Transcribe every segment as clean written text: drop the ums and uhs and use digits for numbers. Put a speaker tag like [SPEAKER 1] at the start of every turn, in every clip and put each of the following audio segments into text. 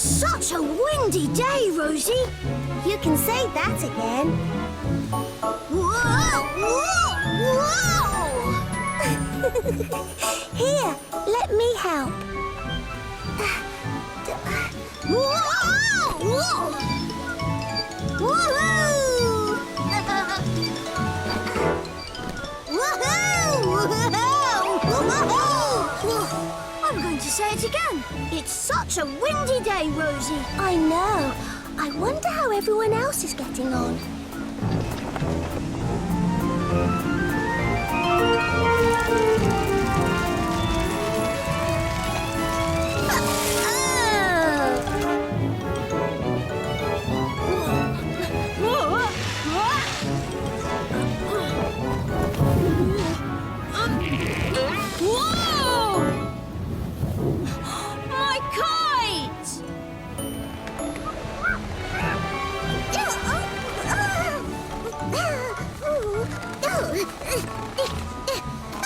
[SPEAKER 1] such a windy day, Rosie.
[SPEAKER 2] You can say that again.
[SPEAKER 1] Whoa! Whoa! Whoa!
[SPEAKER 2] Here, let me help.
[SPEAKER 1] Whoa! Whoa! Woohoo! Woohoo! I'm going to say it again. It's such a windy day, Rosie.
[SPEAKER 2] I know. I wonder how everyone else is getting on.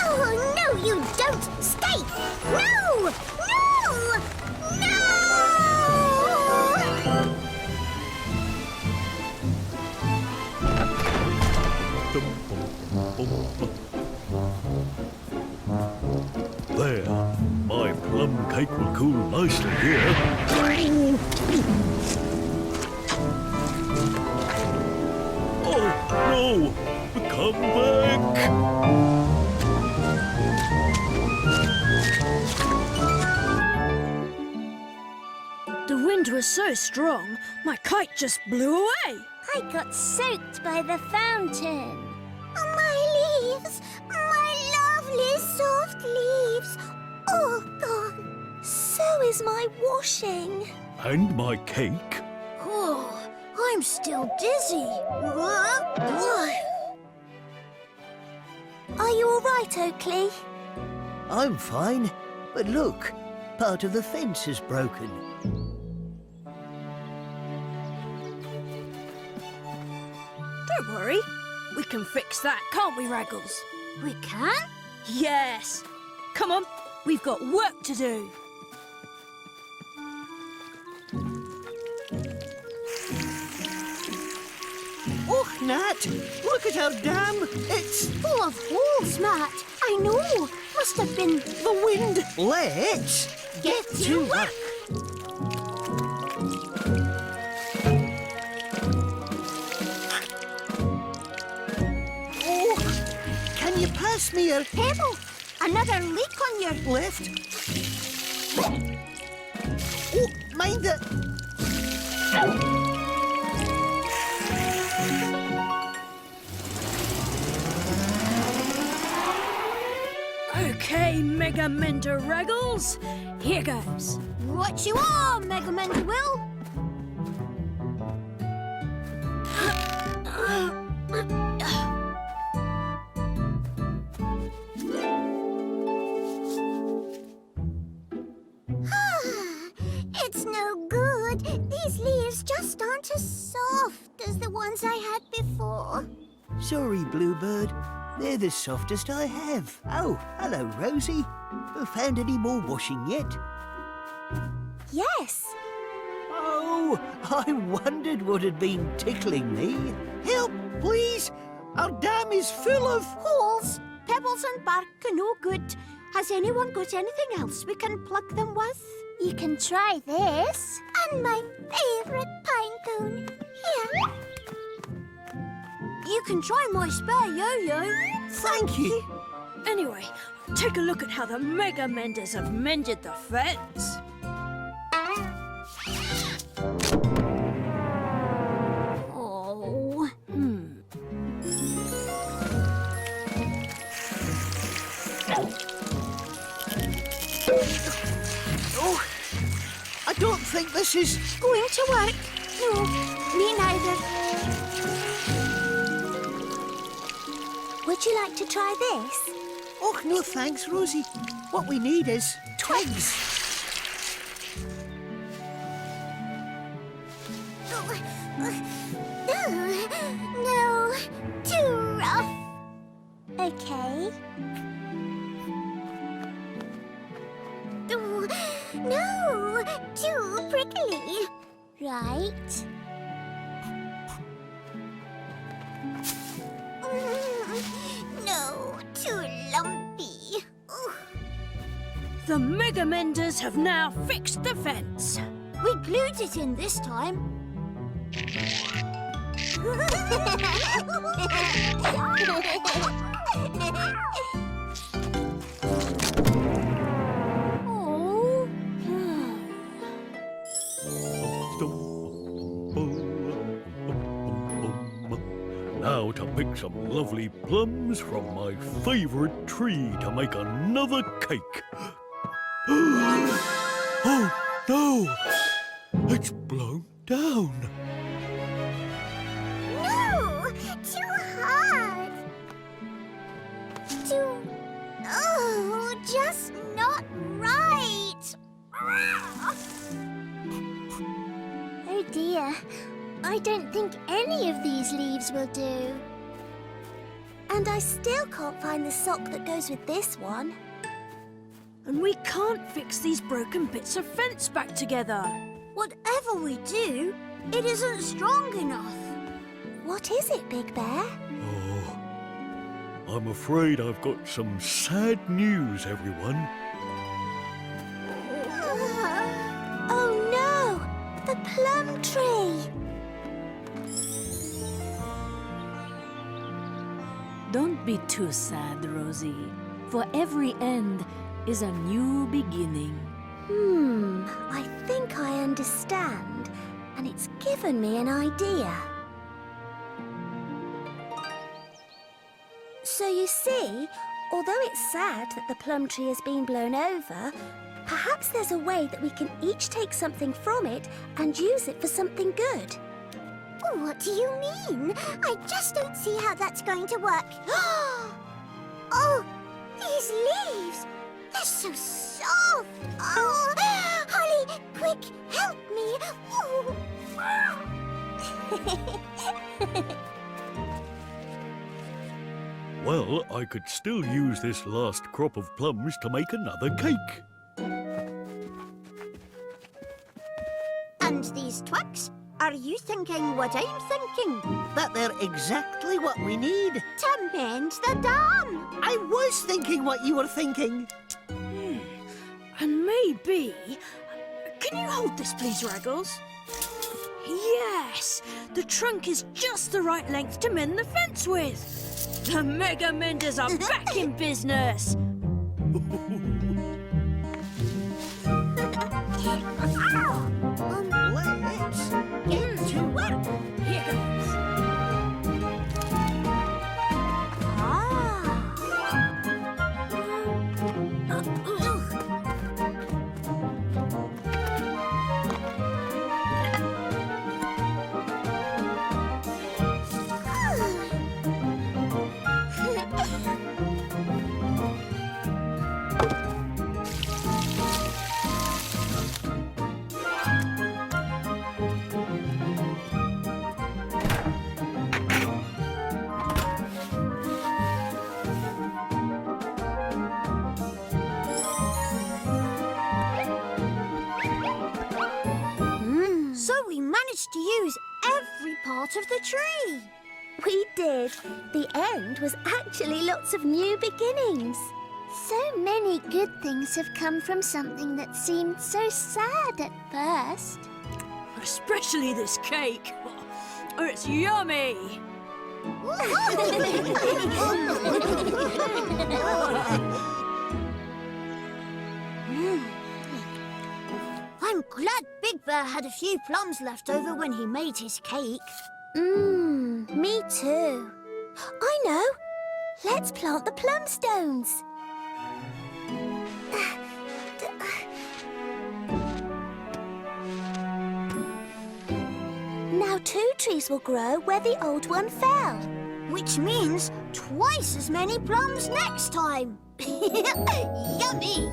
[SPEAKER 1] Oh, no, you don't! Stay! No! No! No!
[SPEAKER 3] There, my plum cake will cool nicely here. Oh, no! Come back!
[SPEAKER 4] The wind was so strong, my kite just blew away.
[SPEAKER 2] I got soaked by the fountain.
[SPEAKER 1] My leaves! My lovely soft leaves! All gone!
[SPEAKER 2] So is my washing.
[SPEAKER 3] And my cake.
[SPEAKER 1] Oh, I'm still dizzy.
[SPEAKER 2] Are you all right, Oakley?
[SPEAKER 5] I'm fine, but look, part of the fence is broken.
[SPEAKER 4] Don't worry, we can fix that, can't we, Raggles?
[SPEAKER 1] We can?
[SPEAKER 4] Yes. Come on, we've got work to do.
[SPEAKER 5] Oh, Nat, look at our dam. It's
[SPEAKER 1] Full of holes, Matt. I know. Must have been
[SPEAKER 5] the wind. Let's
[SPEAKER 1] get to work.
[SPEAKER 5] Oh, can you pass me a
[SPEAKER 1] Pebble, another leak on your...
[SPEAKER 5] left? Oh, mind the...
[SPEAKER 4] Okay, Mega Mender Raggles, here goes.
[SPEAKER 1] What you are, Mega Man Will? It's no good. These leaves just aren't as soft as the ones I had before.
[SPEAKER 5] Sorry, Bluebird. They're the softest I have. Oh, hello, Rosie. Found any more washing yet?
[SPEAKER 2] Yes.
[SPEAKER 5] Oh, I wondered what had been tickling me. Help, please. Our dam is full of...
[SPEAKER 1] Holes, pebbles and bark are no good. Has anyone got anything else we can plug them with?
[SPEAKER 2] You can try this.
[SPEAKER 1] And my favourite pine cone. Here. You can try my spare yo-yo.
[SPEAKER 5] Thank you.
[SPEAKER 4] Anyway, take a look at how the Mega Menders have mended the fence.
[SPEAKER 1] Oh.
[SPEAKER 5] Oh, I don't think this is...
[SPEAKER 1] Going to work? No, me neither.
[SPEAKER 2] Would you like to try this?
[SPEAKER 5] Oh, no thanks, Rosie. What we need is twigs.
[SPEAKER 1] No, too rough.
[SPEAKER 2] Okay.
[SPEAKER 1] No, too
[SPEAKER 2] prickly. Right. No, too lumpy.
[SPEAKER 4] The Mega Menders have now fixed the fence.
[SPEAKER 1] We glued it in this time.
[SPEAKER 2] Oh.
[SPEAKER 3] Now to pick some lovely plums from my favourite tree to make another cake. Oh, no! It's blown down.
[SPEAKER 2] No! Too hard! Oh, just not right! Oh dear. I don't think any of these leaves will do. And I still can't find the sock that goes with this one.
[SPEAKER 4] And we can't fix these broken bits of fence back together.
[SPEAKER 1] Whatever we do, it isn't strong enough.
[SPEAKER 2] What is it, Big Bear?
[SPEAKER 3] Oh, I'm afraid I've got some sad news, everyone.
[SPEAKER 2] Oh no! The plum tree!
[SPEAKER 6] Don't be too sad, Rosie. For every end is a new beginning.
[SPEAKER 2] I think I understand, and it's given me an idea. So you see, although it's sad that the plum tree has been blown over, perhaps there's a way that we can each take something from it and use it for something good. What do you mean? I just don't see how that's going to work. Oh, these leaves! They're so soft! Oh, Holly, quick, help me!
[SPEAKER 3] Well, I could still use this last crop of plums to make another cake.
[SPEAKER 1] And these twigs? Are you thinking what I'm thinking?
[SPEAKER 5] That they're exactly what we need.
[SPEAKER 1] To mend the dam!
[SPEAKER 5] I was thinking what you were thinking.
[SPEAKER 4] And maybe... Can you hold this, please, Raggles? Yes! The trunk is just the right length to mend the fence with. The Mega Menders are back in business.
[SPEAKER 5] Let's get to work.
[SPEAKER 4] Here goes.
[SPEAKER 1] So we managed to use every part of the tree.
[SPEAKER 2] We did. The end was actually lots of new beginnings. So many good things have come from something that seemed so sad at first.
[SPEAKER 4] Especially this cake. Oh, it's yummy.
[SPEAKER 1] I'm glad Big Bear had a few plums left over when he made his cake.
[SPEAKER 2] Me too. I know. Let's plant the plum stones. Now 2 trees will grow where the old one fell.
[SPEAKER 1] Which means twice as many plums next time. Yummy!